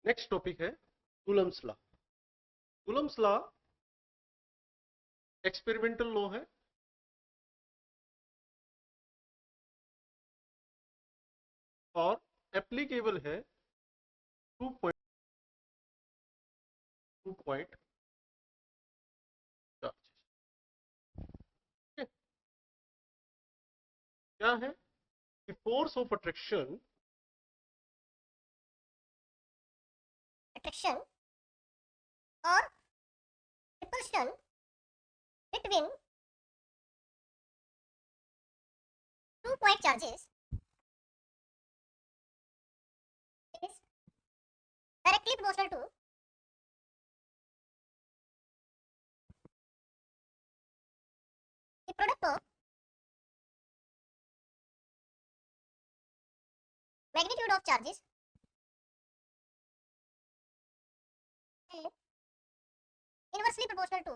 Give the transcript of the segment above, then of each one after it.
Next topic है Coulomb's law. Coulomb's law experimental law है और एप्लीकेबल है टू पॉइंट चार्जेस। क्या है कि फोर्स ऑफ अट्रैक्शन और repulsion between 2 point charges is directly proportional to the product of magnitude of charges and inversely proportional to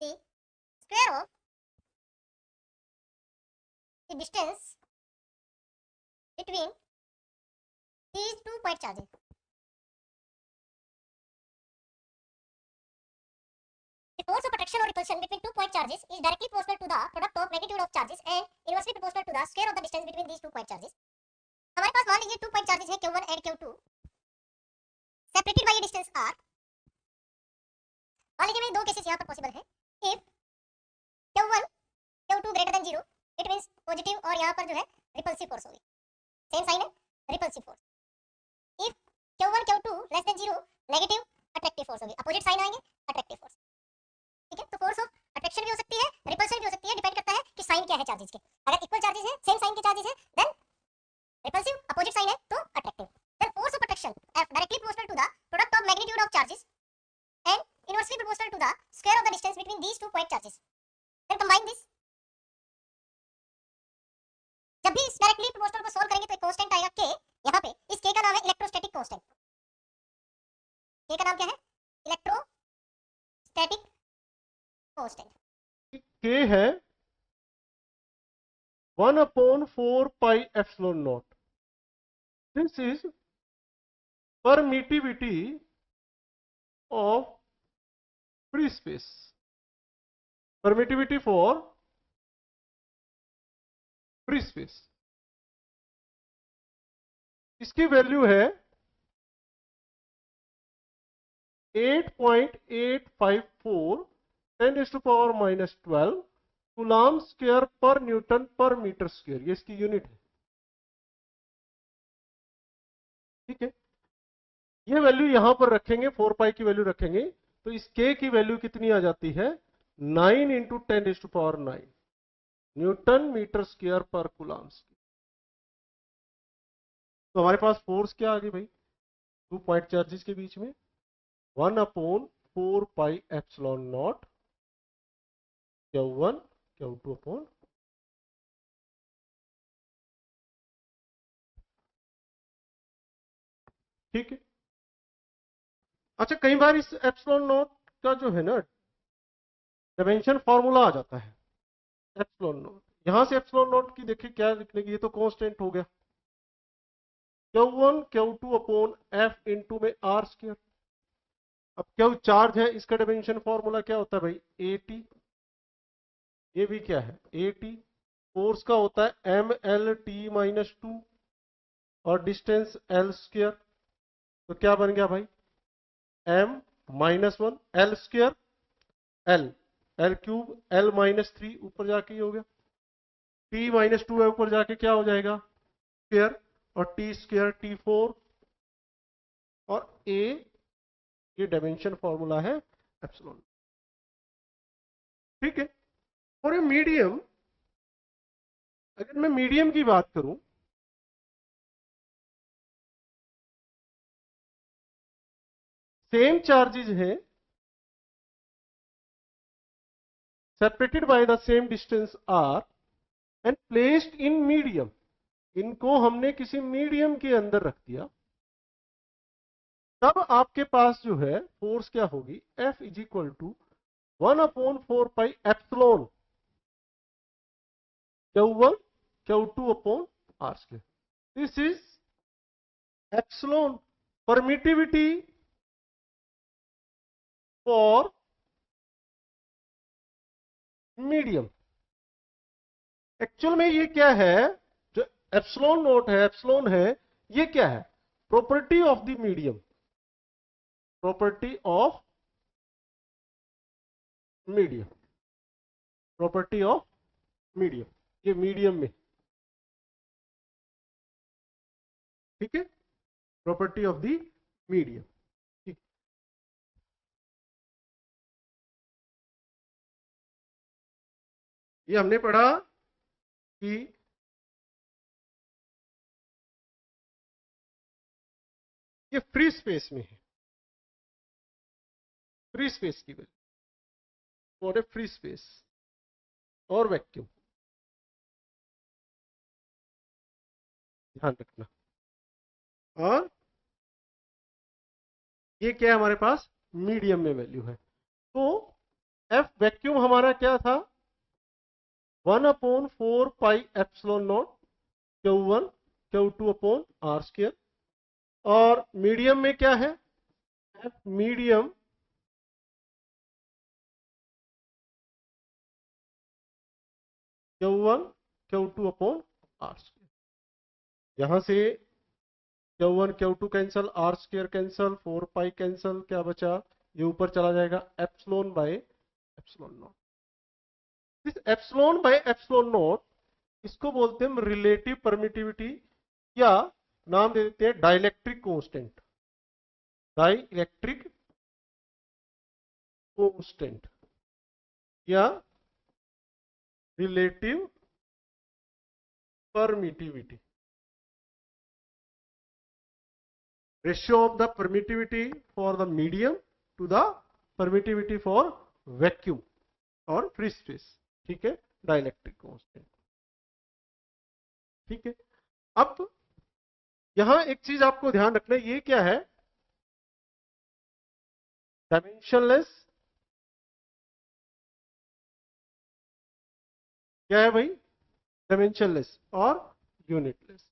the square of the distance between these 2 point charges. The force of attraction or repulsion between 2 point charges is directly proportional to the product of magnitude of charges and inversely proportional to the square of the distance between these 2 point charges. हमारे पास मान लीजिए 2 point charges है Q1 and Q2 separated by a distance r. मान लीजिए मेरे दो cases यहाँ पर पॉसिबल है. If Q1 Q2 greater than 0 it means positive और यहाँ पर जो है रिपल्सिव फोर्स होगी. सेम साइन है, repulsive force. If Q1 Q2 less than 0 negative attractive force होगी. अपोजिट साइन आएंगे, अट्रैक्टिव फोर्स. ठीक है, तो फोर्स ऑफ अट्रैक्शन भी हो सकती है, रिपल्शन भी हो सकती है, डिपेंड करता है कि साइन क्या है चार्जेस के. अगर इक्वल चार्जेस है, सेम साइन के चार्जेस है, देन रिपल्सिव. अपोजिट साइन है तो attractive. Then force of attraction F directly proportional to the product of magnitude of charges and inversely proportional to the square of the distance between these 2 point charges. Then combine this. जब भी इस directly proportional को solve करेंगे तो एक constant आएगा k. यहाँ पे इस k का नाम है इलेक्ट्रोस्टैटिक कांस्टेंट. k का नाम क्या है? Electrostatic constant. k है 1/4 pi epsilon naught. This is permittivity of free space. Permittivity for free space. इसकी वैल्यू है 8.854 10⁻⁻12 कूलम्ब स्क्वायर पर न्यूटन पर मीटर स्क्वायर. ये इसकी यूनिट है. ठीक है, ये वैल्यू यहां पर रखेंगे, 4 पाई की वैल्यू रखेंगे तो इस k की वैल्यू कितनी आ जाती है? 9 × 10⁹ न्यूटन मीटर स्क्वायर पर कूलम्ब स्क्वायर. तो हमारे पास फोर्स क्या आ गई भाई 2 पॉइंट चार्जेस के बीच में? 1/4 pi epsilon naught Q1 Q2 upon. ठीक है. अच्छा, कई बार इस एप्सिलॉन नॉट का जो है ना डायमेंशन फॉर्मूला आ जाता है. एप्सिलॉन नॉट, यहां से एप्सिलॉन नॉट की देखिए क्या लिखने की, ये तो कांस्टेंट हो गया. Q1 Q2 upon F into में R स्क्वायर. अब Q चार्ज है, इसका डायमेंशन फॉर्मूला क्या होता है भाई? AT. ये भी क्या है? AT. फोर्स का होता है MLT-2 और डिस्टेंस L स्क्वायर. तो क्या बन गया भाई? M-1 L square L cube L-3 ऊपर जाके ही हो गया. T-2 है, ऊपर जाके क्या हो जाएगा? स्क्वायर. और T स्क्वायर T4 और A ये डायमेंशन फॉर्मूला है एप्सिलॉन. ठीक है. और ये मीडियम, अगर मैं मीडियम की बात करूं, सेम चार्जेस हैं, separated by the same distance r and placed in medium. इनको हमने किसी मीडियम के अंदर रख दिया, तब आपके पास जो है फोर्स क्या होगी? F is equal to 1/4 pi epsilon Q1 Q2 upon R square. This is epsilon permittivity for medium. Actual में ये क्या है, जो एप्सिलॉन नोट है, एप्सिलॉन है, ये क्या है, property of the medium, property of medium, property of medium, ये मीडियम में, ठीक है, प्रॉपर्टी ऑफ द मीडियम. ये हमने पढ़ा कि ये फ्री स्पेस में है, फ्री स्पेस की वैल्यू और फ्री स्पेस और वैक्यूम, ध्यान रखना. और ये क्या है हमारे पास, मीडियम में वैल्यू है. तो एफ वैक्यूम हमारा क्या था, 1/4 pi epsilon naught Q1 Q2 upon R square. और मीडियम में क्या है, F medium Q1 Q2 upon R square. यहां से Q1 Q2 cancel, R square cancel, 4 पाई कैंसल, क्या बचा, ये ऊपर चला जाएगा एप्सिलॉन बाय एप्सिलॉन नॉट. इस एप्सिलॉन बाय एप्सिलॉन नॉट, इसको बोलते हैं रिलेटिव परमिटिविटी, या नाम दे देते हैं डाइलेक्ट्रिक कांस्टेंट, डाइलेक्ट्रिक कांस्टेंट या relative permittivity. Ratio of the permittivity for the medium to the permittivity for vacuum और फ्री स्पेस, ठीक है, डाइलेक्ट्रिक कांस्टेंट. ठीक है. अब यहां एक चीज आपको ध्यान रखना है, ये क्या है, डायमेंशनलेस, क्या है भाई, डायमेंशनलेस और यूनिटलेस.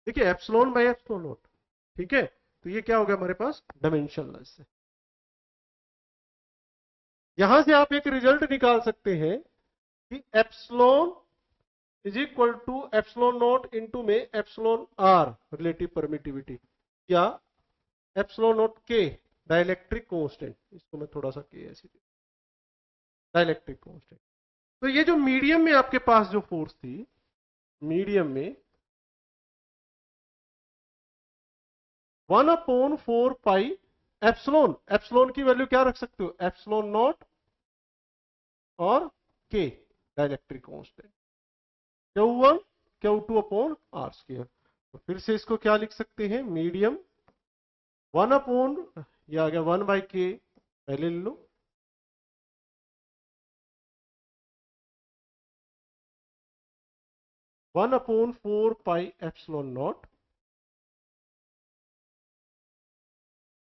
देखिए एप्सिलॉन बाय एप्सिलॉन नॉट, ठीक है, तो ये क्या हो गया हमारे पास, डायमेंशनलेस है. यहां से आप एक रिजल्ट निकाल सकते हैं कि epsilon is equal to epsilon naught into में एप्सिलॉन आर रिलेटिव परमिटिविटी, या एप्सिलॉन नॉट के डाइलेक्ट्रिक कांस्टेंट, इसको मैं थोड़ा सा के ऐसे, डाइलेक्ट्रिक कांस्टेंट. तो ये जो मीडियम में आपके पास जो फोर्स थी, मीडियम में 1/4 पाई एप्सिलॉन, एप्सिलॉन की वैल्यू क्या रख सकते हो, एप्सिलॉन नॉट और के dielectric constant, Q1 Q2 upon R square. तो फिर से इसको क्या लिख सकते हैं, मीडियम 1/, ये आ गया 1/k, पहले ले लो, (1/4 pi epsilon naught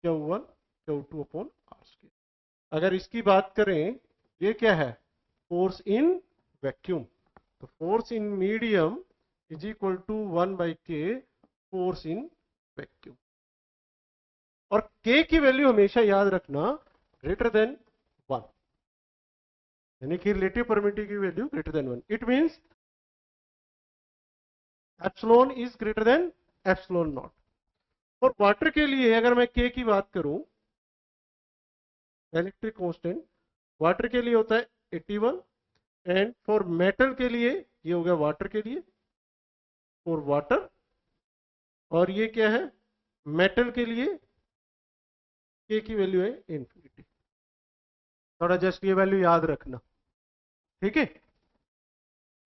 Q1 Q2 upon R square. अगर इसकी बात करें, ये क्या है, फोर्स इन वैक्यूम, तो force in medium is equal to 1/k force in vacuum. और k की वैल्यू हमेशा याद रखना ग्रेटर देन 1, यानी कि रिलेटिव परमिटिविटी की value greater than 1. It means epsilon is greater than epsilon naught. और वाटर के लिए अगर मैं k की बात करूं, इलेक्ट्रिक कांस्टेंट वाटर के लिए होता है 81, एंड फॉर मेटल के लिए ये हो गया वाटर के लिए, फॉर वाटर, और ये क्या है, मेटल के लिए k की वैल्यू है इंफिनिटी. थोड़ा जस्ट ये वैल्यू याद रखना, ठीक है.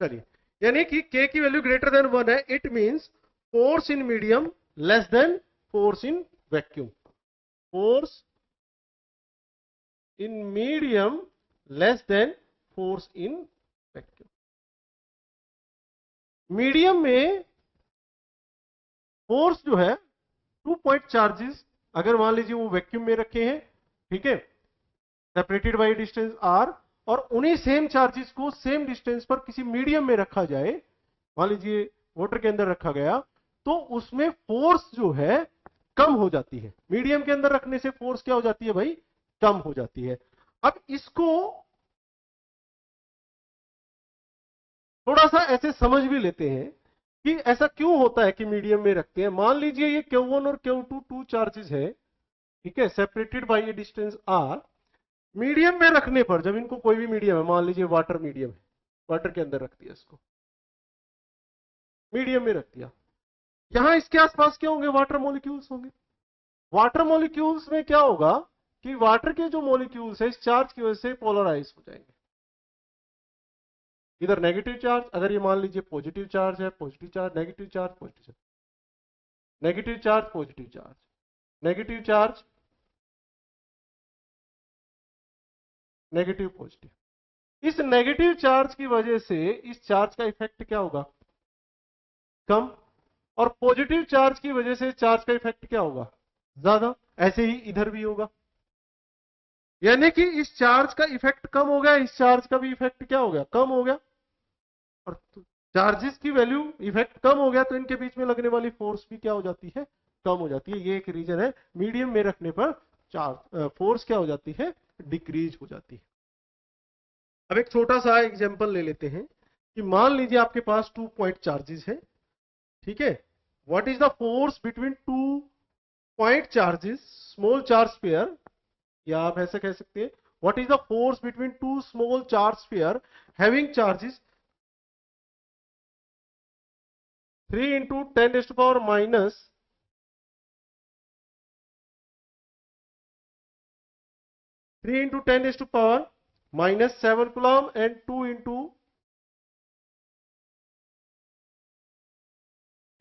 चलिए, यानी कि k की वैल्यू ग्रेटर देन 1 है, it means force in medium less than force in vacuum, force in medium less than force in vacuum. Medium में फोर्स जो है 2 पॉइंट चार्जेस, अगर मान लीजिए वो वैक्यूम में रखे हैं, ठीक है, सेपरेटेड बाय डिस्टेंस r, और उन्हीं सेम चार्जेस को सेम डिस्टेंस पर किसी मीडियम में रखा जाए, मान लीजिए वाटर के अंदर रखा गया, तो उसमें फोर्स जो है कम हो जाती है। मीडियम के अंदर रखने से फोर्स क्या हो जाती है भाई, कम हो जाती है। अब इसको थोड़ा सा ऐसे समझ भी लेते हैं कि ऐसा क्यों होता है कि मीडियम में रखते हैं। मान लीजिए ये Q1 और Q2 टू चार्जेस है, ठीक है, separated by a distance r। Medium में रखने पर, जब इनको कोई भी मीडियम है, मान लीजिए वाटर मीडियम है, वाटर के अंदर रख दिया, इसको मीडियम में रख दिया, यहां इसके आसपास क्या होंगे, वाटर मॉलिक्यूल्स होंगे। वाटर मॉलिक्यूल्स में क्या होगा कि वाटर के जो मॉलिक्यूल्स है इस चार्ज की वजह से पोलराइज हो जाएंगे, इधर नेगेटिव चार्ज, अगर ये मान लीजिए पॉजिटिव चार्ज है, positive charge, negative charge, positive charge, negative charge, positive charge, negative charge, negative, positive. इस नेगेटिव चार्ज की वजह से इस चार्ज का इफेक्ट क्या होगा, कम, और पॉजिटिव चार्ज की वजह से चार्ज का इफेक्ट क्या होगा, ज्यादा। ऐसे ही इधर भी होगा, यानी कि इस चार्ज का इफेक्ट कम हो गया, इस चार्ज का भी इफेक्ट क्या हो गया, कम हो गया। और चार्जेस की वैल्यू, इफेक्ट कम हो गया तो इनके बीच में लगने वाली फोर्स भी क्या हो जाती है, कम हो जाती है। ये एक रीजन है, मीडियम में रखने पर चार्ज फोर्स क्या हो जाती है, डिक्रीज हो जाती है। अब एक छोटा सा एग्जांपल ले लेते हैं कि मान लीजिए आपके पास 2 पॉइंट चार्जेस है, ठीक है। What is the force between 2 point charges, small charge pair, या आप ऐसे कह सकते हैं what is the force between 2 small charge pair having charges 3 into 10 raised to power minus 3 into 10 raised to power minus 7 coulomb and 2 into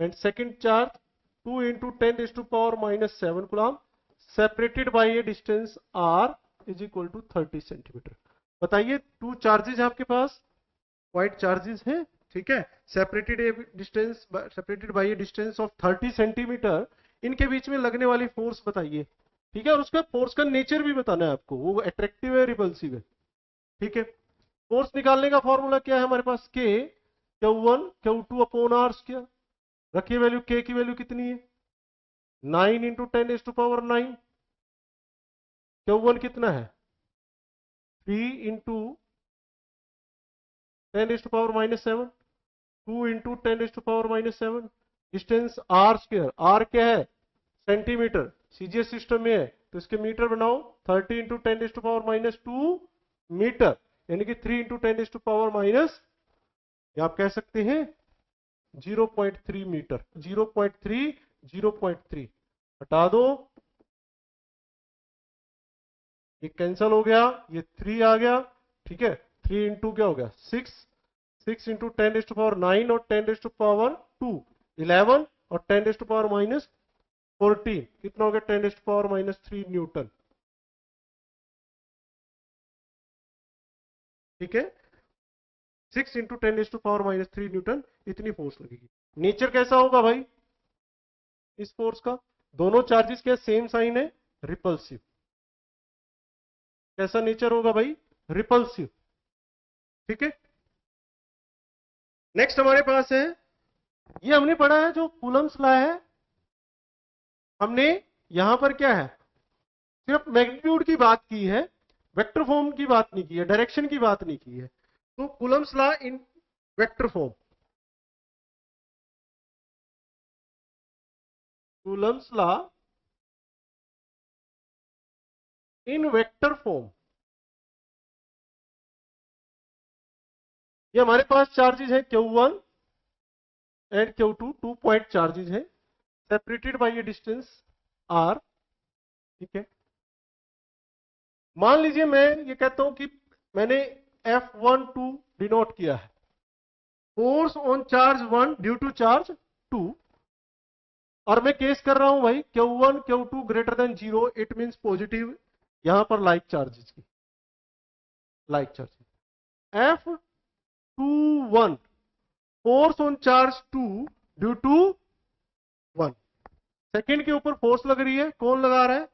and second charge 2 into 10 raised to power minus 7 coulomb separated by a distance r is equal to 30 centimetre. बताइए, 2 charges है आपके पास, point charges हैं, ठीक है, separated by a distance of 30 centimetre, इनके बीच में लगने वाली फोर्स बताइए, ठीक है। और उसका फोर्स का नेचर भी बताना है आपको, वो अट्रैक्टिव है, रिपल्सिव है, ठीक है। फोर्स निकालने का फॉर्मूला क्या है हमारे पास, K Q1 Q2 upon R square. रखिए वैल्यू, K की वैल्यू कितनी है, 9 into 10 raised to power 9। Q1 कितना है, 3 into 10 raised to power minus 7, 2 into 10 raised to power minus 7, distance R square, R क्या है, सेंटीमीटर, सीजीएस सिस्टम में है तो इसके मीटर बनाओ, 30 into 10 raised to power minus 2 metre, यानी कि 3 into 10 raised to power minus, या आप कह सकते हैं 0.3 मीटर, 0.3, 0.3 हटा दो, ये कैंसल हो गया, ये 3 आ गया, ठीक है। 3 इंटू क्या हो गया 6, 6 इंटू 10 रेज़्ड टू पावर 9 और 10 रेज़्ड टू पावर 2 11 और 10 रेज़्ड टू पावर माइनस 14, कितना हो गया 10 raised to power minus 3 newton, ठीक है। 6 into 10 raised to power minus 3 newton, इतनी फोर्स लगेगी। नेचर कैसा होगा भाई इस फोर्स का, दोनों चार्जेस के सेम साइन है, रिपल्सिव। कैसा नेचर होगा भाई, रिपल्सिव, ठीक है। नेक्स्ट हमारे पास है, ये हमने पढ़ा है जो कूलम्स लॉ है, हमने यहां पर क्या है, सिर्फ मैग्नीट्यूड की बात की है, वेक्टर फॉर्म की बात नहीं की है, डायरेक्शन की बात नहीं की है। तो Coulomb's law in vector form, Coulomb's law in vector form, ये हमारे पास चार्जेस है Q1 and Q2, 2 point charges है, separated by a distance r, ठीक है। मान लीजिए मैं ये कहता हूं कि मैंने F12 डिनोट किया है, force on charge 1 due to charge 2, और मैं केस कर रहा हूं भाई Q1 Q2 greater than 0, it means positive, यहां पर लाइक चार्जेस की, like charges. F21 force on charge 2 due to 1, second के ऊपर फोर्स लग रही है, कौन लगा रहा है,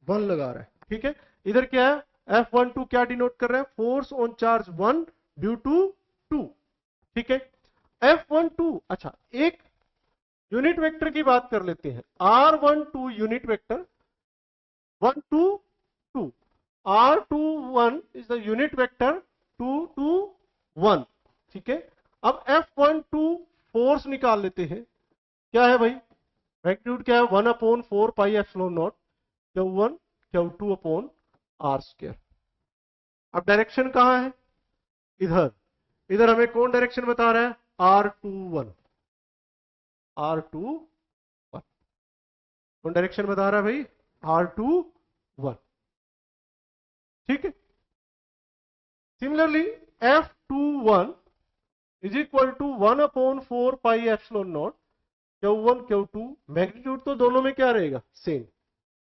1 लगा रहा है, ठीक है। इधर क्या है, F12 क्या डिनोट कर रहा है? Force on charge 1 due to 2। ठीक है, F12, अच्छा एक यूनिट वेक्टर की बात कर लेते हैं। R12 unit vector 1 2 2, R21 is the unit vector 2 2 1। ठीक है, अब F12 फोर्स निकाल लेते हैं। क्या है भाई? मैग्नीट्यूड क्या है? 1/4 pi epsilon naught Q1 Q2 upon R square. अब डायरेक्शन कहां है? इधर। इधर हमें कौन डायरेक्शन बता रहा है? R21। R21 कौन डायरेक्शन बता रहा है भाई? R21। ठीक है, similarly F21 is equal to 1/4 pi epsilon naught Q1 Q2। Magnitude तो दोनों में क्या रहेगा? सेम।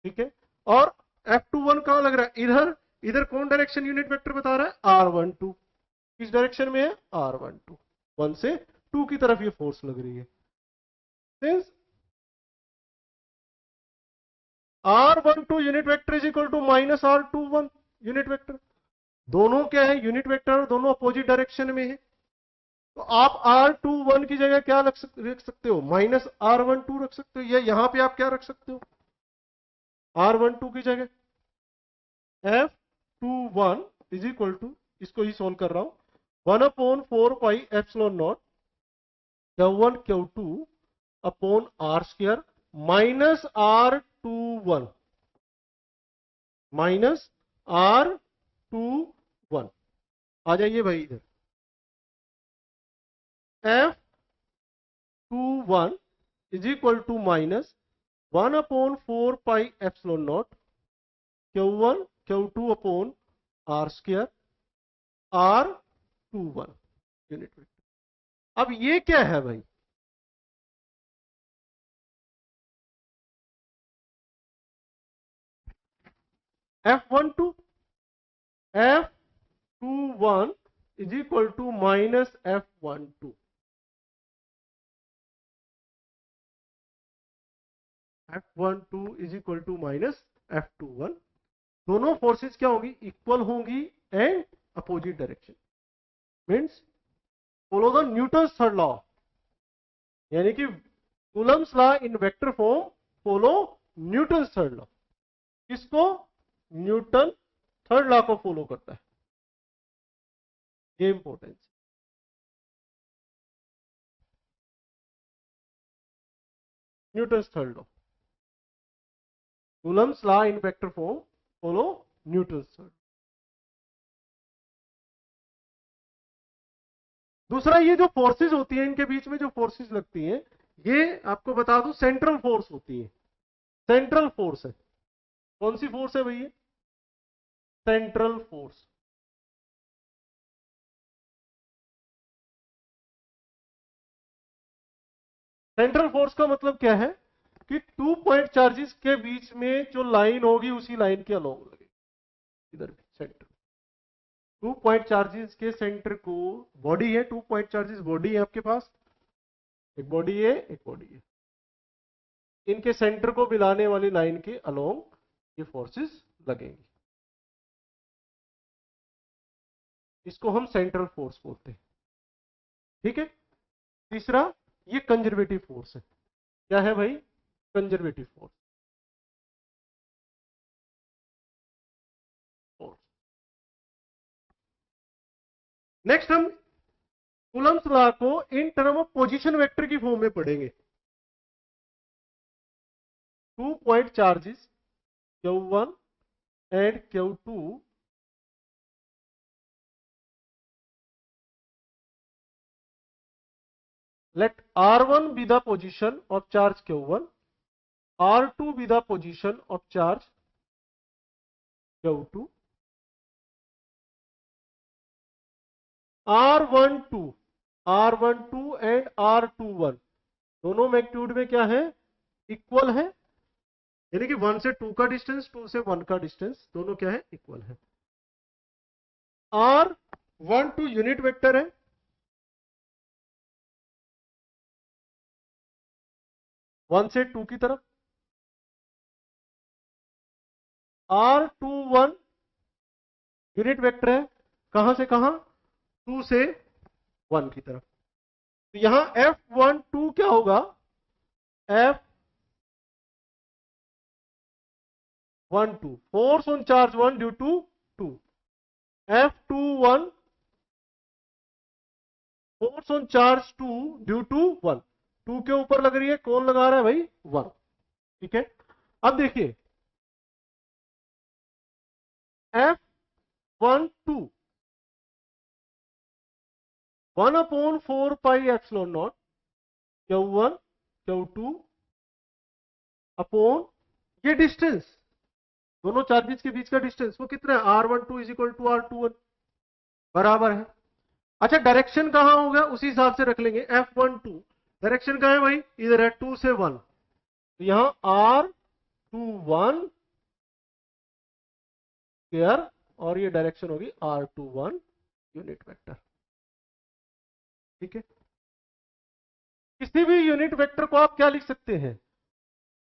ठीक है, और F21 कहां लग रहा है? इधर। इधर कौन डायरेक्शन यूनिट वेक्टर बता रहा है? R12। किस डायरेक्शन में है? R12। 1 से 2 की तरफ ये फोर्स लग रही है। Since R12 unit vector is equal to minus R21 unit vector. दोनों क्या है? यूनिट वेक्टर, दोनों अपोजिट डायरेक्शन में है। तो आप R21 की जगह क्या रख सकते हो? माइनस R12 रख सकते हो, या यहां पे आप क्या रख सकते हो? R12 की जगह F21 इज इक्वल टू, इसको ही सोल्व कर रहा हूं, 1/4 pi epsilon naught Q1 Q2 upon R square minus R21 minus R21। आ जाइए भाई इधर। F21 is equal to minus 1/4 pi epsilon naught Q1 Q2 upon R square R21 unit vector. अब ये क्या है भाई? F12 F21 is equal to minus F12। F12 is equal to minus F21। दोनों फोर्सेस क्या होंगी? इक्वल होंगी and opposite direction. Means follow the Newton's third law, यानी कि Coulomb's law in vector form follow Newton's third law. किसको? Newton third law को follow करता है। ये importance. Newton's third law, Coulomb's law in vector form follow Newton's third. दूसरा, ये जो फोर्सेस होती हैं, इनके बीच में जो फोर्सेस लगती हैं, ये आपको बता दूं सेंट्रल फोर्स होती है। सेंट्रल फोर्स है। कौन सी फोर्स है भैया? Central force. सेंट्रल फोर्स का मतलब क्या है? कि 2 पॉइंट चार्जेस के बीच में जो लाइन होगी उसी लाइन के अलोंग लगेगी। इधर भी सेंटर 2 पॉइंट चार्जेस के सेंटर को, बॉडी है, 2 पॉइंट चार्जेस बॉडी है आपके पास, एक बॉडी है एक बॉडी है, इनके सेंटर को मिलाने वाली लाइन के अलोंग ये फोर्सेस लगेंगी। इसको हम सेंट्रल फोर्स बोलते हैं। ठीक है, तीसरा, ये कंजर्वेटिव फोर्स है। क्या है भाई? Conservative force. नेक्स्ट हम कूलम्स लॉ को इन टर्म ऑफ पोजीशन वेक्टर की फॉर्म में पढ़ेंगे। 2 point charges Q1 and Q2 let R1 be the position of charge Q1, R2 be the position of charge Q2, R12 and R21 दोनों magnitude में क्या है? Equal है, यानी कि 1 से 2 का डिस्टेंस, 2 से 1 का डिस्टेंस, दोनों क्या है? इक्वल है। R12 यूनिट वेक्टर है, वन से 2 की तरफ। R21 यूनिट वेक्टर है, कहां से कहां, 2 से 1 की तरफ। तो यहां F12 क्या होगा, F12 force on charge 1 due to 2, F21 force on charge 2 due to 1, 2 के ऊपर लग रही है, कौन लगा रहा है भाई, 1। ठीक है, अब देखिए F12 1/4 pi epsilon naught Q1 Q2 upon ये डिस्टेंस, दोनों चार्जेस के बीच का डिस्टेंस वो कितना है, R12 is equal to R21 बराबर है। अच्छा डायरेक्शन कहां होगा, उसी हिसाब से रख लेंगे, F12 डायरेक्शन कहां है भाई, इधर है 2 से 1, तो यहां R21 स्क्वायर और ये डायरेक्शन होगी R21 यूनिट वेक्टर। ठीक है, किसी भी यूनिट वेक्टर को आप क्या लिख सकते हैं,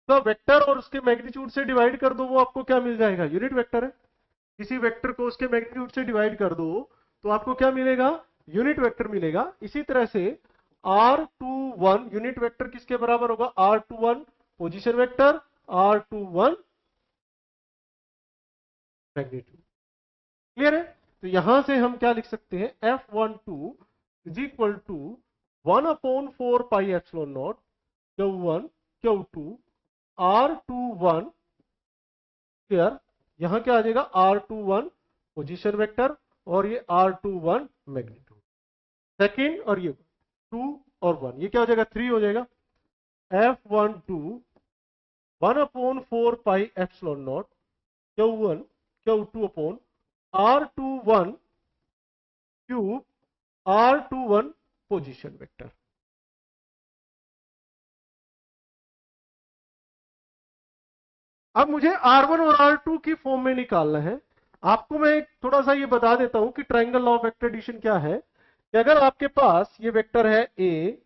तो वेक्टर और उसके मैग्नीट्यूड से डिवाइड कर दो, वो आपको क्या मिल जाएगा, यूनिट वेक्टर है। किसी वेक्टर को उसके मैग्नीट्यूड से डिवाइड कर दो तो आपको क्या मिलेगा, यूनिट वेक्टर मिलेगा। इसी तरह से R21 यूनिट वेक्टर किसके बराबर होगा, R21 position vector, R21 magnitude. Clear है, तो यहां से हम क्या लिख सकते हैं, F12 is equal to 1/4 pi epsilon naught Q1 Q2 R21 square, यहां क्या आ जाएगा, R21 पोजीशन वेक्टर और ये R21 मैग्नीट्यूड। सेकंड और ये 2 और 1, ये क्या हो जाएगा, 3 हो जाएगा। F12 1/4 pi epsilon naught Q1 Q2 upon R21 cube R21 position vector. अब मुझे R1 और R2 की फॉर्म में निकालना है। आपको मैं थोड़ा सा ये बता देता हूं कि triangle law of vector addition क्या है, कि अगर आपके पास ये वेक्टर है A,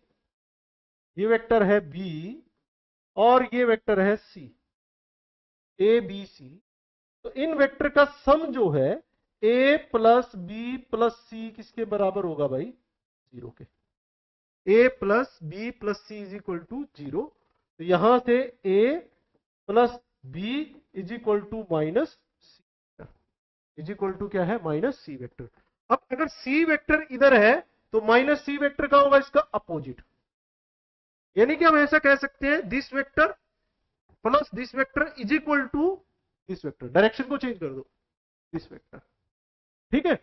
ये वेक्टर है B और ये वेक्टर है C, A B C, तो इन वेक्टर का सम जो है A plus B plus C किसके बराबर होगा भाई, 0 के। A plus B plus C is equal to 0, तो यहां से A plus B is equal to minus C, is equal to क्या है, माइनस C वेक्टर। अब अगर C वेक्टर इधर है तो माइनस C वेक्टर का होगा इसका अपोजिट, यानी कि हम ऐसा कह सकते हैं this vector plus this vector is equal to this vector, direction को चेंज कर दो, दिस वेक्टर। ठीक है,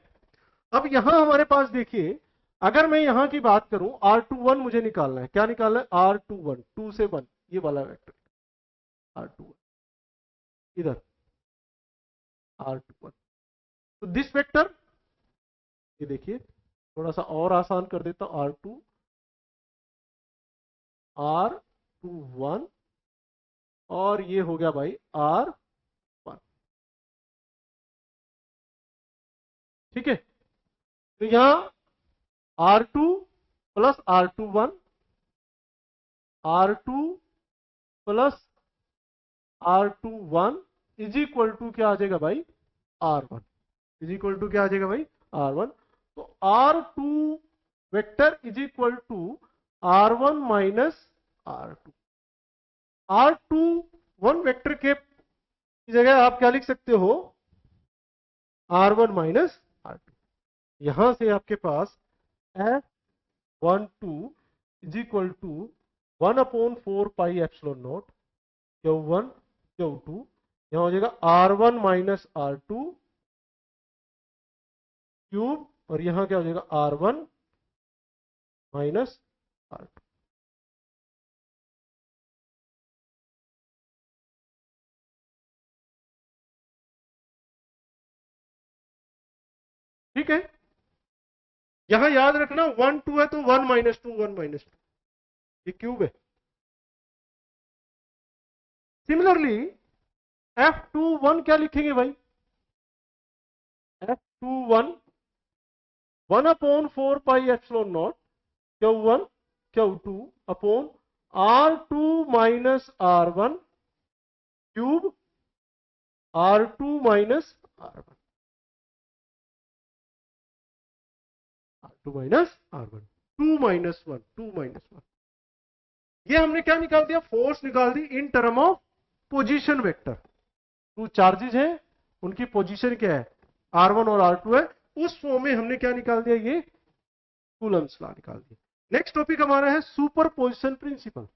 अब यहां हमारे पास देखिए, अगर मैं यहां की बात करूं, R21 मुझे निकालना है, क्या निकालना है, R21 2 से 1, ये वाला वेक्टर R21 इधर R21, तो दिस वेक्टर, ये देखिए थोड़ा सा और आसान कर देता हूं, R21 और ये हो गया भाई R1। ठीक है, तो यहां R2 plus R21 R2 plus R21 is equal to क्या आ जाएगा भाई, R1, इज इक्वल टू क्या आ जाएगा भाई, R1। तो R2 vector is equal to R1 minus R2। R21 vector के जगह आप क्या लिख सकते हो, R1 माइनस R2। यहां से आपके पास F12 is equal to 1/4 pi epsilon naught Q1 Q2, यहां हो जाएगा R1 माइनस R2 क्यूब, और यहां क्या हो जाएगा, R1 माइनस R2। ठीक है, यहां याद रखना 1 2 है तो 1 माइनस 2 1 माइनस 2, ये क्यूब है। सिमिलरली F21 क्या लिखेंगे भाई, F21 1/4 pi epsilon naught Q1 Q2 upon R2 minus R1 cube R2 minus R1। R2 minus R1, 2 minus 1, 2 minus 1। ये हमने क्या निकाल दिया? फोर्स निकाल दी in term of position vector. Two charges हैं, उनकी पोजीशन क्या है? R1 और R2 है। उस फॉर्म में हमने क्या निकाल दिया? ये कूलम्ब्स लॉ निकाल दिया। नेक्स्ट टॉपिक हमारा है superposition principle.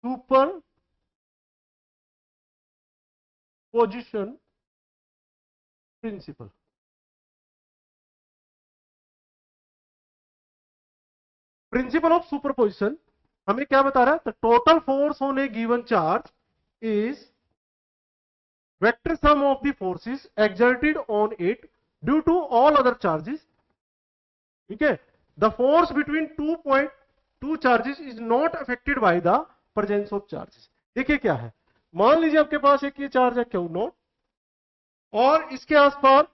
Superposition principle. Principle of superposition हमें क्या बता रहा है? The total force on a given charge is vector sum of the forces exerted on it due to all other charges. ठीक है, the force between two charges is not affected by the presence of charges. देखिए क्या है, मान लीजिए आपके पास एक ये चार्ज है Q0 और इसके आसपास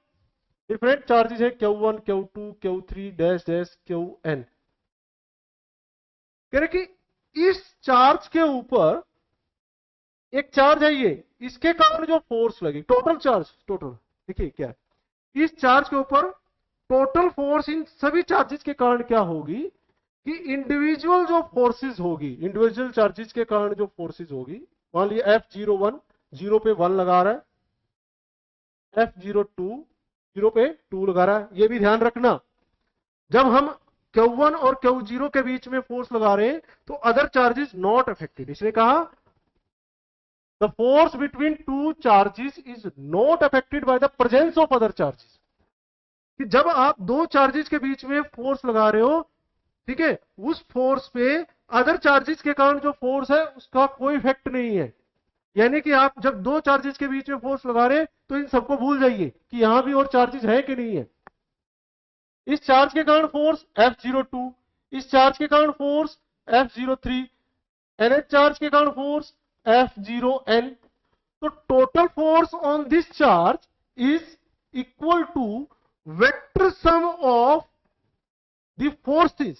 डिफरेंट चार्जेस है Q1, Q2, Q3 dash dash Qn। कह रहे कि इस चार्ज के ऊपर एक चार्ज है, ये इसके कारण जो फोर्स लगी, टोटल चार्ज, टोटल देखिए क्या है, इस चार्ज के ऊपर टोटल फोर्स इन सभी चार्जेस के कारण क्या होगी कि इंडिविजुअल जो फोर्सेस होगी, इंडिविजुअल चार्जेस के कारण जो फोर्सेस होगी, मान लीजिए F01 0 पे 1 लगा रहा है, F02 0 पे 2 लगा रहा है। ये भी ध्यान रखना, जब हम Q1 और Q0 के बीच में फोर्स लगा रहे हैं तो अदर चार्जेस नॉट अफेक्टेड। इसने कहा the force between two charges is not affected by the presence of other charges. कि जब आप दो चार्जेस के बीच में फोर्स लगा रहे हो, ठीक है, उस फोर्स पे अदर चार्जेस के कारण जो फोर्स है उसका कोई इफेक्ट नहीं है। यानी कि आप जब दो चार्जेस के बीच में फोर्स लगा रहे हैं तो इन सबको भूल जाइए कि यहां भी और चार्जेस है कि नहीं है। इस चार्ज के कारण फोर्स F02, इस चार्ज के कारण फोर्स F03, NH चार्ज के कारण फोर्स F0n। तो total force on this charge is equal to vector sum of the forces.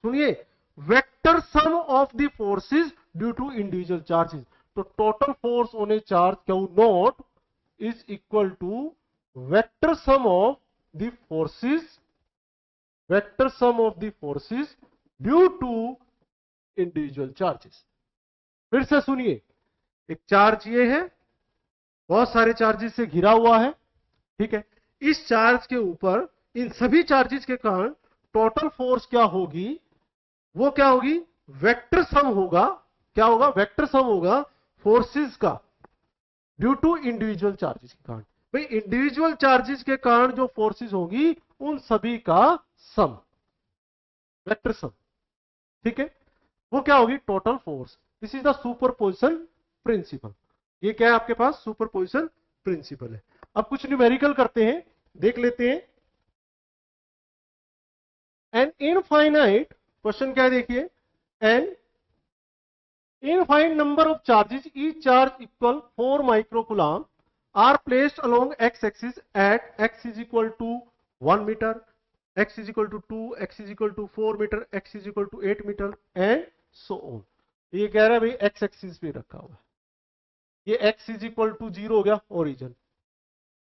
सुनिए, vector sum of the forces due to individual charges. तो total force on a charge Q0 is equal to vector sum of the forces, vector sum of the forces due to individual charges. फिर से सुनिए, एक charge ये है, बहुत सारे charges से घिरा हुआ है, ठीक है, इस चार्ज के ऊपर इन सभी चार्जेस के कारण टोटल फोर्स क्या होगी? वो क्या होगी? वेक्टर सम होगा। क्या होगा? वेक्टर सम होगा फोर्सेस का ड्यू टू इंडिविजुअल चार्जेस के कारण। भाई इंडिविजुअल चार्जेस के कारण जो फोर्सेस होगी उन सभी का सम, वेक्टर सम, ठीक है, वो क्या होगी? Total force. This is the superposition principle. ये क्या है आपके पास? सुपरपोजिशन प्रिंसिपल है। अब कुछ न्यूमेरिकल करते हैं, देख लेते हैं। एन इनफाइनाइट, क्वेश्चन क्या है देखिए, an infinite number of charges, each charge equal 4 microcoulomb are placed along x axis at x is equal to 1 metre, x is equal to 2, x is equal to 4 metre, x is equal to 8 metre and so on. ये कह रहा है भाई x axis पे रखा हुआ है, ये x इज इक्वल टू 0 हो गया ओरिजिन,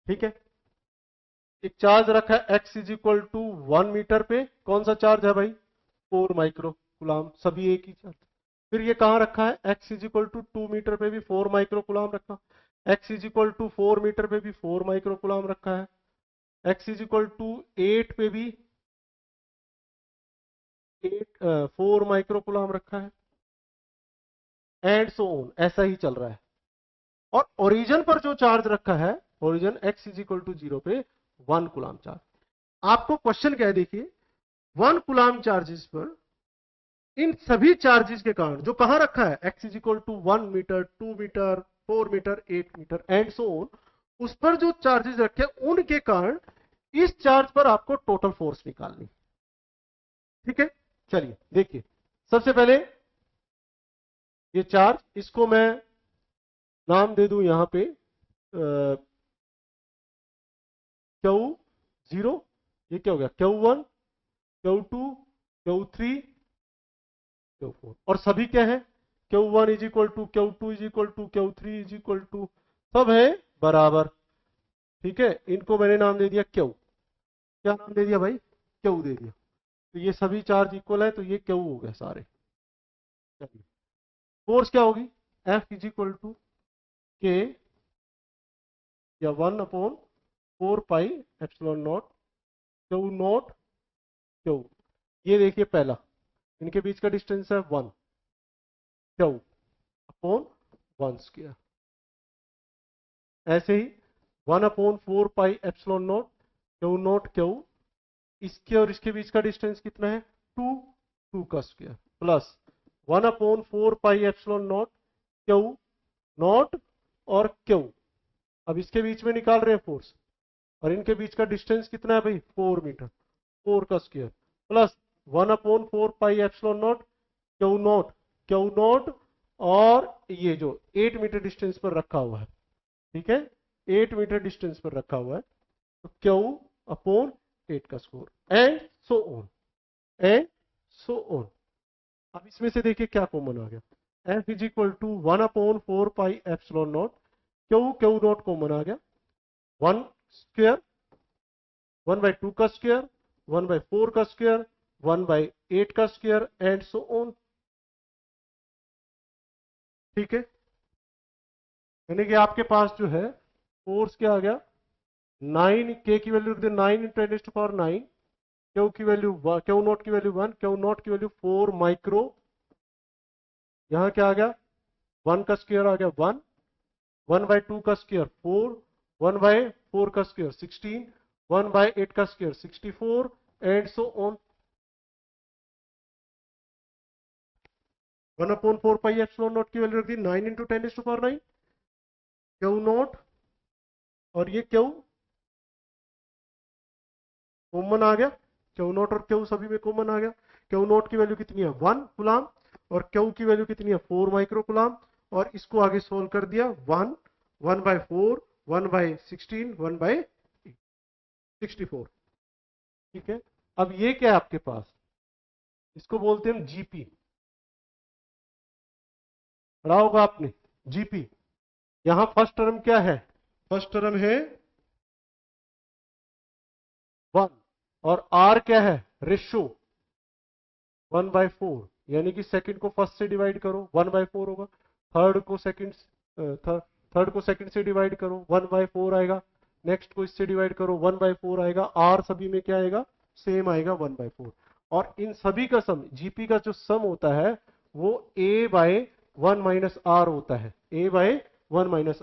ठीक है। एक चार्ज रखा है x is equal to 1 metre पे, कौन सा चार्ज है भाई? 4 माइक्रोकूलम, सभी एक ही चार्ज। फिर ये कहां रखा है? x is equal to 2 metre पे भी 4 माइक्रोकूलम रखा, x is equal to 4 metre पे भी 4 माइक्रोकूलम रखा है, x इज इक्वल टू 8 पे भी 4 माइक्रोकूलम रखा है एंड सो ऑन, ऐसा ही चल रहा है। और ओरिजिन पर जो चार्ज रखा है, origin x is equal to 0 पे 1 कूलम चार्ज। आपको क्वेश्चन क्या है देखिए, 1 कूलम चार्जेस पर इन सभी चार्जेस के कारण जो कहां रखा है, x is equal to 1 metre, 2 metre, 4 metre, 8 metre and so on, उस पर जो चार्जेस रखे उनके कारण इस चार्ज पर आपको टोटल फोर्स निकालनी, ठीक है। चलिए देखिए, सबसे पहले ये चार्ज, इसको मैं नाम दे दूं यहां पे Q0, ये क्या हो गया? Q1, Q2, Q3, Q4, और सभी क्या है? Q1 is equal to Q2 is equal to Q3 is equal to, सब है बराबर। ठीक है, इनको मैंने नाम दे दिया क्यू। क्या नाम दे दिया भाई? क्यू दे दिया। तो ये सभी चार्ज इक्वल है, तो ये क्यू हो गया सारे। चलिए, फोर्स क्या होगी? एफ इज इक्वल टू के या 1/4 pi epsilon naught q not Q. ये देखिए पहला, इनके बीच का डिस्टेंस है 1, क्यू अपॉन 1/2। ऐसे ही 1/4 pi epsilon naught q not Q, इसके और इसके बीच का डिस्टेंस कितना है? 2, 2 का square plus 1/4 pi epsilon naught q not और क्यू। अब इसके बीच में निकाल रहे हैं फोर्स, और इनके बीच का डिस्टेंस कितना है भाई? 4 मीटर, 4 का square plus 1/4 pi epsilon naught q not और ये जो 8 मीटर डिस्टेंस पर रखा हुआ है, ठीक है, 8 मीटर डिस्टेंस पर रखा हुआ है, तो क्यू अपॉन 8 का स्क्वायर एंड सो ऑन। अब इसमें से देखिए क्या कॉमन आ गया? F is equal to 1/4 pi epsilon naught q naught common आ गया, 1 स्क्वायर 1/2 का स्क्वायर 1/4 का स्क्वायर 1/8 का स्क्वायर एंड सो ऑन। ठीक है, यानी कि आपके पास जो है फोर्स क्या आ गया? 9, के की वैल्यू रख दे 9 × 10⁹, क्यू की वैल्यू क्यू नॉट की वैल्यू 1, क्यू नॉट की वैल्यू 4 माइक्रो। यहां क्या आ गया? 1 का स्क्वायर आ गया 1, 1/2 का स्क्वायर 4, 1/4 का स्क्वायर 16, 1/8 का square 64 and so on. 1/4 pi epsilon not की वैल्यू रख दी 9 × 10⁹, क्यू नॉट और ये क्यू कॉमन आ गया, क्यू नॉट और क्यू सभी में कॉमन आ गया। क्यू नॉट की वैल्यू कितनी है? 1 कूलाम और क्यू की वैल्यू कितनी है? 4 माइक्रो कूलाम। और इसको आगे सोल्व कर दिया 1, 1/4, 1/16, 1/64। ठीक है, अब ये क्या है आपके पास? इसको बोलते हैं जीपी। पढ़ा होगा आपने जीपी। यहां फर्स्ट टर्म क्या है? फर्स्ट टर्म है 1 और आर क्या है? रेशो 1/4, यानी कि सेकंड को फर्स्ट से डिवाइड करो 1/4 होगा, थर्ड को सेकंड से डिवाइड करो 1/4 आएगा, नेक्स्ट को इससे डिवाइड करो 1/4 आएगा, आर सभी में क्या आएगा? सेम आएगा 1/4। और इन सभी का सम, जीपी का जो सम होता है वो a/1 - r होता है, a/1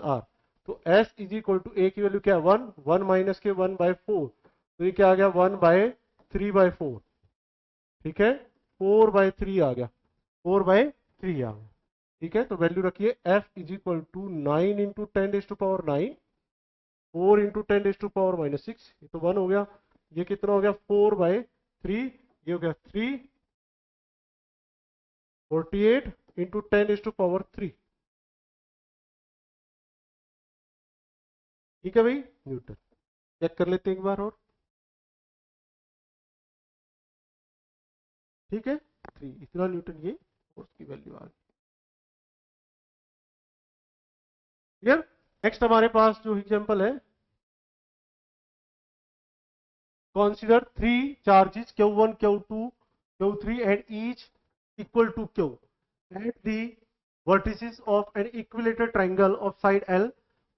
- r। तो s is equal to a की वैल्यू क्या है? 1, 1 माइनस के 1/4, तो ये क्या आ गया? 1/3/4। ठीक है, 4/3 आ गया, 4/3 आ गया। ठीक है, तो वैल्यू रखिए f इज इक्वल टू 9 × 10⁹, 4 × 10⁻⁻6, ये तो 1 हो गया। ये कितना हो गया? 4/3, ये हो गया 348 × 10⁻3। ठीक है भाई, न्यूटन। चेक कर लेते हैं एक बार और। ठीक है, 3 इतना न्यूटन ये फोर्स की वैल्यू आ गई। क्लियर? नेक्स्ट हमारे पास जो एग्जांपल है, consider 3 charges q1 q2 q3 and each equal to q at the vertices of an equilateral triangle of side L.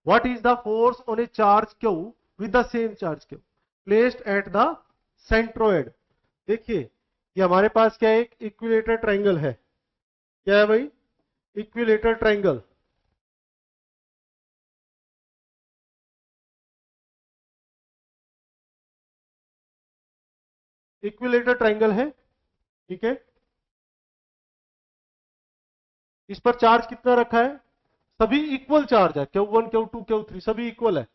What is the force on a charge q with the same charge q placed at the centroid? देखिए, ये हमारे पास क्या है? एक equilateral triangle है। क्या है भाई? Equilateral triangle. इक्विलेटरल ट्रायंगल है, ठीक है। इस पर चार्ज कितना रखा है? सभी इक्वल चार्ज है, Q1 Q2 Q3 सभी इक्वल है।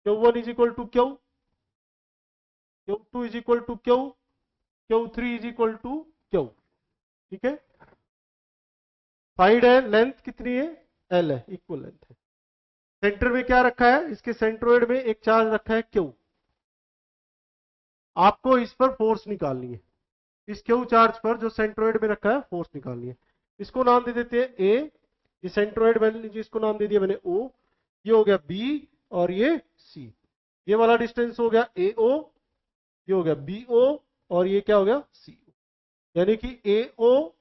Q1 is equal to Q, Q2 is equal to Q, Q3 is equal to Q। ठीक है, साइड है, लेंथ कितनी है? L है, इक्वल लेंथ है। सेंटर में क्या रखा है? इसके सेंट्रोइड में एक चार्ज रखा है Q। आपको इस पर फोर्स निकालनी है, इस Q चार्ज पर जो सेंट्रोइड में रखा है फोर्स निकालनी है। इसको नाम दे देते हैं A, ये सेंट्रोइड मान लीजिए, इसको नाम दे दिया मैंने O, ये हो गया B और ये C। ये वाला डिस्टेंस हो गया AO, ये हो गया BO, और ये क्या हो गया CO। यानी कि AO,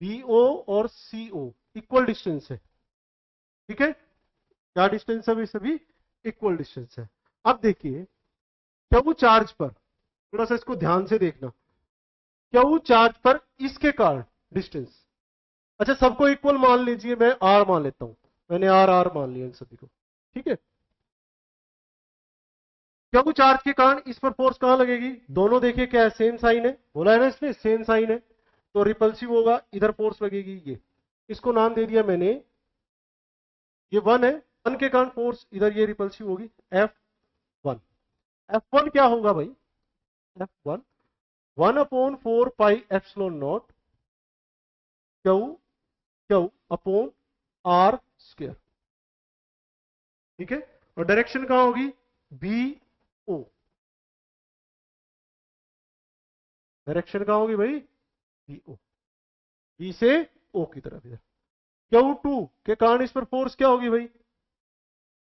BO और CO इक्वल डिस्टेंस है। ठीक है, क्या डिस्टेंस है? सभी इक्वल डिस्टेंस है। अब देखिए क्यू चार्ज पर, थोड़ा सा इसको ध्यान से देखना, क्यू चार्ज पर इसके कारण डिस्टेंस, अच्छा सबको इक्वल मान लीजिए, मैं R मान लेता हूं, मैंने R मान लिया इन सभी को। ठीक है, क्यू चार्ज के कारण इस पर फोर्स कहां लगेगी? दोनों देखिए क्या है, सेम साइन है, बोला है ना इसमें सेम साइन है, तो रिपल्सिव होगा, इधर फोर्स लगेगी ये, इसको नाम दे दिया मैंने, ये 1 है, 1 के कारण फोर्स इधर ये रिपल्सिव होगी F1। F1 क्या होगा भाई? F1 1/4πε0 q q upon R square. ठीक है, और डायरेक्शन कहां होगी? BO। डायरेक्शन कहां होगी भाई? BO, B से O की तरफ इधर। Q2 के कारण इस पर फोर्स क्या होगी भाई?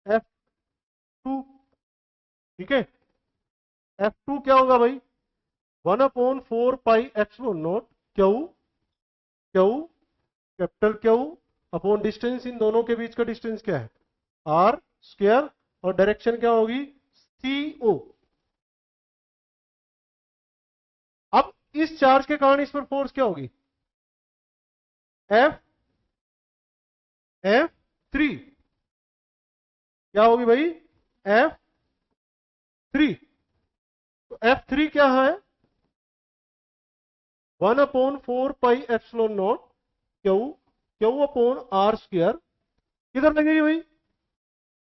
F2। ठीक है, F2 क्या होगा भाई? 1/4πε0 q q capital q upon distance, इन दोनों के बीच का डिस्टेंस क्या है? R स्क्वायर, और डायरेक्शन क्या होगी? CO। अब इस चार्ज के कारण इस पर फोर्स क्या होगी? F3 क्या होगी भाई? F3। तो F3 क्या है? 1/4πε0 q q upon R square, किधर लगेगी भाई?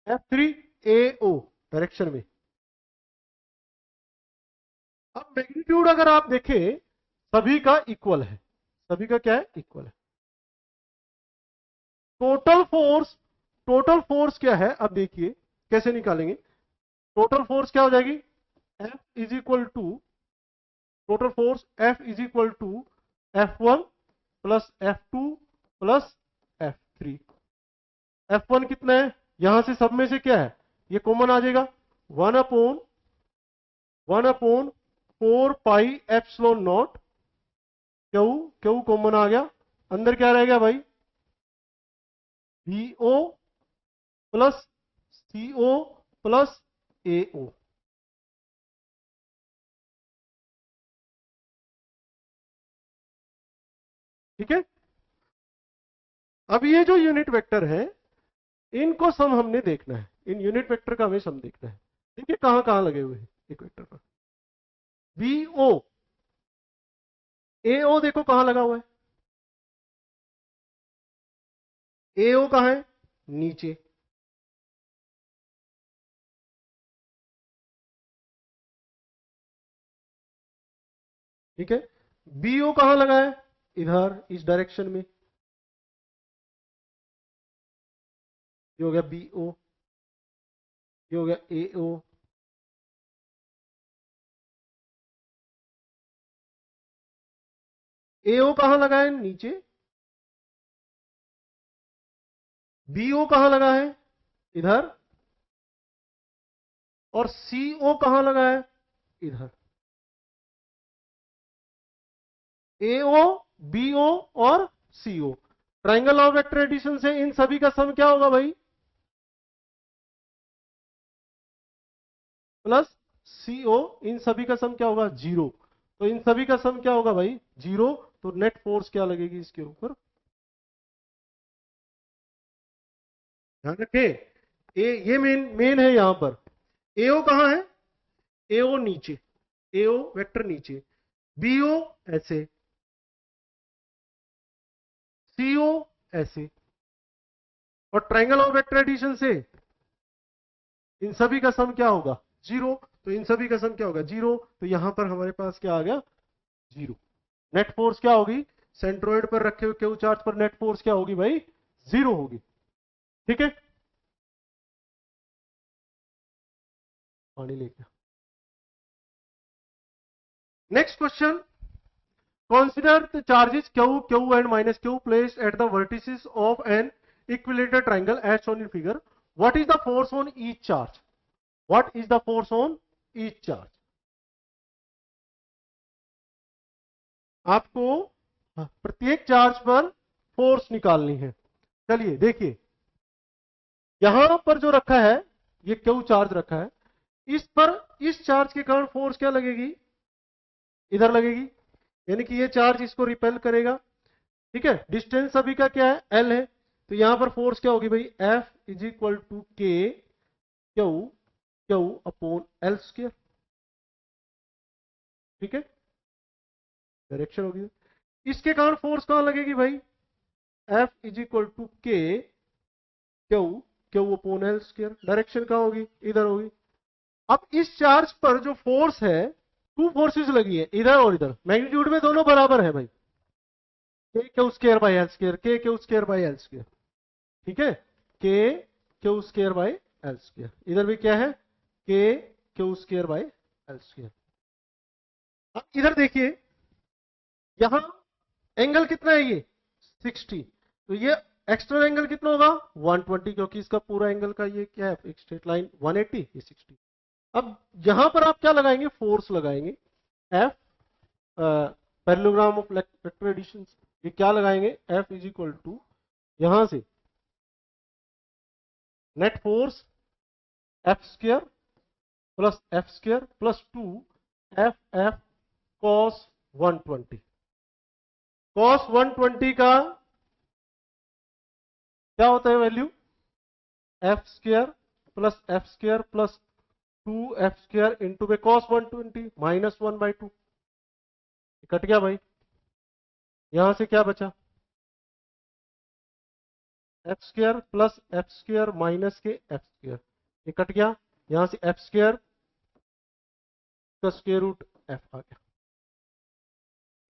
F3 AO डायरेक्शन में। अब मैग्नीट्यूड अगर आप देखें सभी का इक्वल है, सभी का क्या है? इक्वल है। टोटल फोर्स क्या है? अब देखिए कैसे निकालेंगे। टोटल फोर्स क्या हो जाएगी? F is equal to, total force F is equal to F1 plus F2 plus F3। F1 कितना है? यहां से सब में से क्या है? ये कॉमन आ जाएगा, 1/4πε0 क्यू क्यू कॉमन आ गया, अंदर क्या रहेगा भाई? BO plus CO plus AO। ठीक है, अब ये जो यूनिट वेक्टर है इनको सम हमने देखना है, इन यूनिट वेक्टर का हमें सम देखना है। देखिए कहां कहां लगे हुए हैं एक वेक्टर पर। BO AO देखो कहां लगा हुआ है? AO कहां है? नीचे। ठीक है, BO कहां लगा है? इधर इस डायरेक्शन में, ये हो गया BO, ये हो गया AO। AO कहां लगा है? नीचे। BO कहां लगा है? इधर। और CO कहां लगा है? इधर। AO BO और CO, triangle of vector addition से इन सभी का सम क्या होगा भाई? प्लस CO, इन सभी का सम क्या होगा? 0। तो इन सभी का सम क्या होगा भाई? 0। तो नेट फोर्स क्या लगेगी इसके ऊपर? ध्यान रखें, ये मेन है यहां पर। AO कहां है? AO नीचे, AO वेक्टर नीचे, BO ऐसे, CO ऐसे, और ट्राइंगल ऑफ वेक्टर एडिशन से इन सभी का सम क्या होगा? 0। तो इन सभी का सम क्या होगा? 0। तो यहां पर हमारे पास क्या आ गया? 0। नेट फोर्स क्या होगी? सेंट्रोइड पर रखे हुए क्यू चार्ज पर नेट फोर्स क्या होगी भाई? 0 होगी। ठीक है, पानी लेके। Next question, consider the charges Q, Q and minus Q placed at the vertices of an equilateral triangle as shown in figure. What is the force on each charge? What is the force on each charge. आपको प्रत्येक charge पर force निकालनी है। चलिए देखिए, यहां पर जो रखा है ये क्यू चार्ज रखा है, इस पर इस चार्ज के कारण फोर्स क्या लगेगी, इधर लगेगी, यानी कि ये चार्ज इसको रिपेल करेगा। ठीक है, डिस्टेंस अभी का क्या है, एल है, तो यहां पर फोर्स क्या होगी भाई, एफ इज इक्वल टू के Q q upon L square. ठीक है, डायरेक्शन होगी, इसके कारण फोर्स कहां लगेगी भाई, एफ इज इक्वल टू के Q q upon L square. Direction कहां होगी, इधर होगी। अब इस चार्ज पर जो फोर्स है, टू फोर्सेस लगी है, इधर और इधर, मैग्नीट्यूड में दोनों बराबर है भाई, k q square by l square, k q square by l square. ठीक है, k q square by l square, इधर भी क्या है, k q square by l square. अब इधर देखिए, यहां एंगल कितना है, ये 60, तो ये एक्सटर्नल एंगल कितना होगा 120, क्योंकि इसका पूरा एंगल का ये क्या है, एक स्ट्रेट लाइन 180, ये 60। अब यहां पर आप क्या लगाएंगे, फोर्स लगाएंगे, F parallelogram of vector addition, ये क्या लगाएंगे, एफ इज इक्वल टू यहां से net force F square plus 2 F F cos 120। Cos 120 का क्या होता है value, F square plus 2 F square into में कॉस 120 माइनस 1/2, कट गया भाई। यहां से क्या बचा, एफ स्क्वायर माइनस के एफ स्क्वायर, ये कट गया। यहां से एफ स्क्वायर का स्क्वायर रूट एफ आ गया।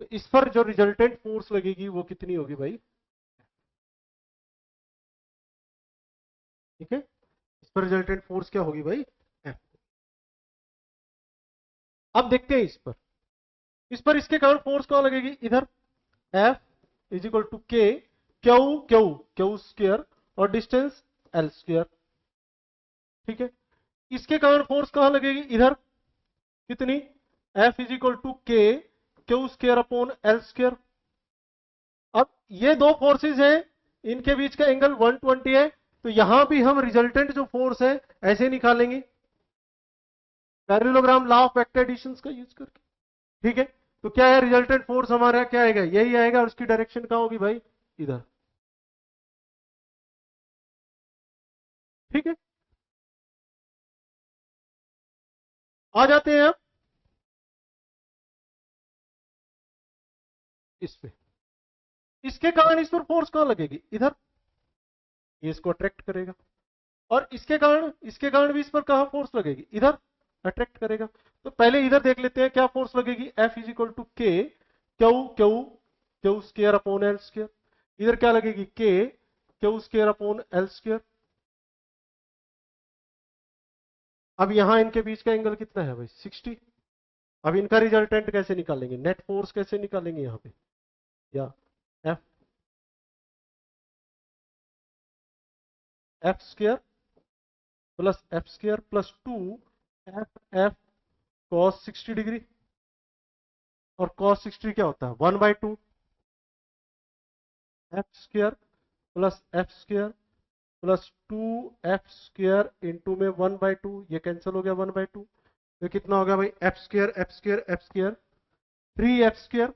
तो इस पर जो रिजल्टेंट फोर्स लगेगी वो कितनी होगी भाई, ठीक है, इस पर रिजल्टेंट फोर्स क्या होगी भाई, एफ। अब देखते हैं इस पर इसके कारण फोर्स कहां लगेगी, इधर, एफ इज इक्वल टू के क्यू क्यू क्यू स्क्वायर और डिस्टेंस एल स्क्वायर। ठीक है, इसके कारण फोर्स कहां लगेगी, इधर, कितनी, एफ इज इक्वल टू के q square upon L square. अब ये दो फोर्सेस हैं, इनके बीच का एंगल 120 है, तो यहां भी हम रिजल्टेंट जो फोर्स है ऐसे निकालेंगे, parallelogram law of vector addition का यूज करके। ठीक है, तो क्या है, रिजल्टेंट फोर्स हमारा क्या आएगा, यही आएगा, और उसकी डायरेक्शन कहां होगी भाई, इधर। ठीक है, आ जाते हैं अब इस पे, इसके कारण इस पर फोर्स कहां लगेगी, इधर, ये इसको अट्रैक्ट करेगा, और इसके कारण भी इस पर कहां फोर्स लगेगी, इधर अट्रैक्ट करेगा। तो पहले इधर देख लेते हैं क्या फोर्स लगेगी, एफ इज इक्वल टू के Q Q Q square upon L square. इधर क्या लगेगी, के q square upon L square. अब यहां इनके बीच का एंगल कितना है भाई, 60। अब इनका रिजल्टेंट कैसे निकालेंगे, नेट फोर्स कैसे निकालेंगे यहां पे, या F square plus 2 F F cos 60 degree, और कॉस 60 क्या होता है, 1/2 F square plus 2 F square into में 1/2, ये कैंसिल हो गया 1/2, तो कितना हो गया भाई, एफ स्क्वायर 3 एफ स्क्वायर,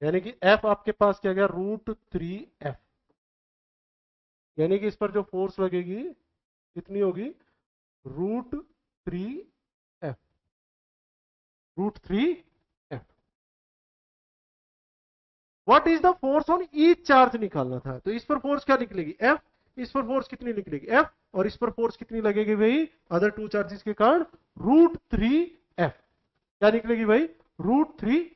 यानी कि एफ आपके पास क्या गया, √3f, यानी कि इस पर जो फोर्स लगेगी कितनी होगी, √3f। What is the force on each charge निकालना था, तो इस पर फोर्स क्या निकलेगी, एफ, इस पर फोर्स कितनी निकलेगी, एफ, और इस पर फोर्स कितनी लगेगी भाई, अदर टू चार्जेस के कारण √3f, क्या निकलेगी भाई, √3